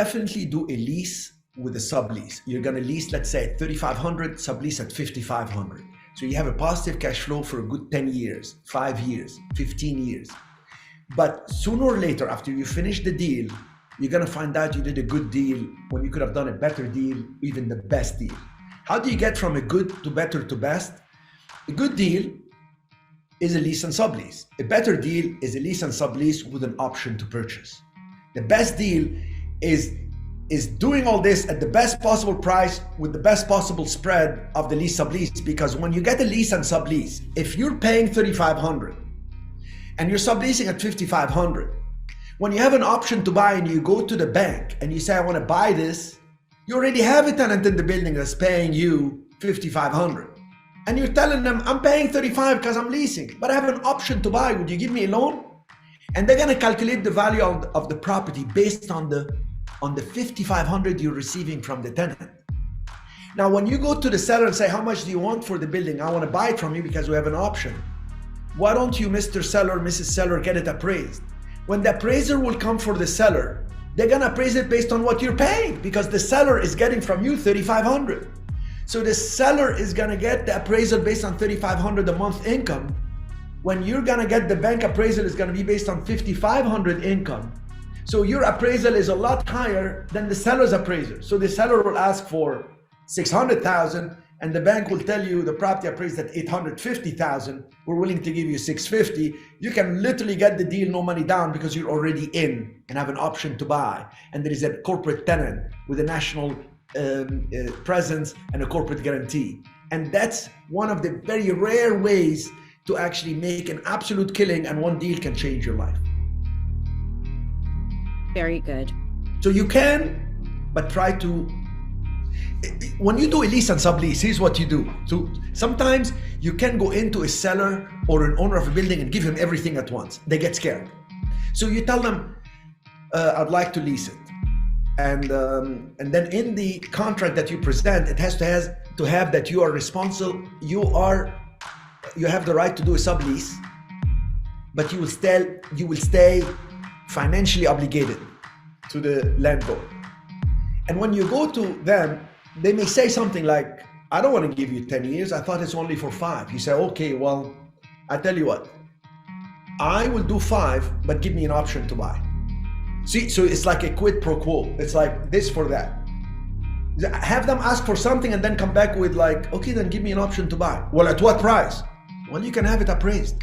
definitely do a lease with a sublease. You're going to lease, let's say, at 3,500, sublease at 5,500. So you have a positive cash flow for a good 10 years, 5 years, 15 years. But sooner or later, after you finish the deal, you're going to find out you did a good deal when you could have done a better deal, even the best deal. How do you get from a good to better to best? A good deal is a lease and sublease. A better deal is a lease and sublease with an option to purchase. The best deal is doing all this at the best possible price with the best possible spread of the lease sublease, because when you get a lease and sublease, if you're paying 3,500 and you're subleasing at 5,500, when you have an option to buy and you go to the bank and you say, I want to buy this, you already have a tenant in the building that's paying you 5,500. And you're telling them, I'm paying 35 because I'm leasing, but I have an option to buy. Would you give me a loan? And they're going to calculate the value of the property based on the 5,500 you're receiving from the tenant. Now, when you go to the seller and say, how much do you want for the building? I want to buy it from you because we have an option. Why don't you, Mr. Seller, Mrs. Seller, get it appraised? When the appraiser will come for the seller, they're going to appraise it based on what you're paying, because the seller is getting from you 3,500. So the seller is going to get the appraisal based on 3,500 a month income, when you're going to get the bank appraisal is going to be based on 5,500 income. So your appraisal is a lot higher than the seller's appraisal. So the seller will ask for 600,000 and the bank will tell you the property appraised at 850,000. We're willing to give you 650. You can literally get the deal, no money down, because you're already in and have an option to buy. And there is a corporate tenant with a national presence and a corporate guarantee. And that's one of the very rare ways to actually make an absolute killing, and one deal can change your life. Very good. So you can, but try to, when you do a lease and sublease, here's what you do. So sometimes you can go into a seller or an owner of a building and give him everything at once. They get scared. So you tell them, I'd like to lease it. And then in the contract that you present, it has to have that you are responsible. You have the right to do a sublease, but you will stay financially obligated to the landlord. And when you go to them, they may say something like, I don't want to give you 10 years. I thought it's only for 5. You say, okay, well, I tell you what, I will do 5, but give me an option to buy. See, so it's like a quid pro quo. It's like this for that. Have them ask for something and then come back with like, okay, then give me an option to buy. Well, at what price? Well, you can have it appraised,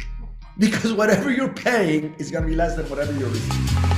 because whatever you're paying is going to be less than whatever you're receiving.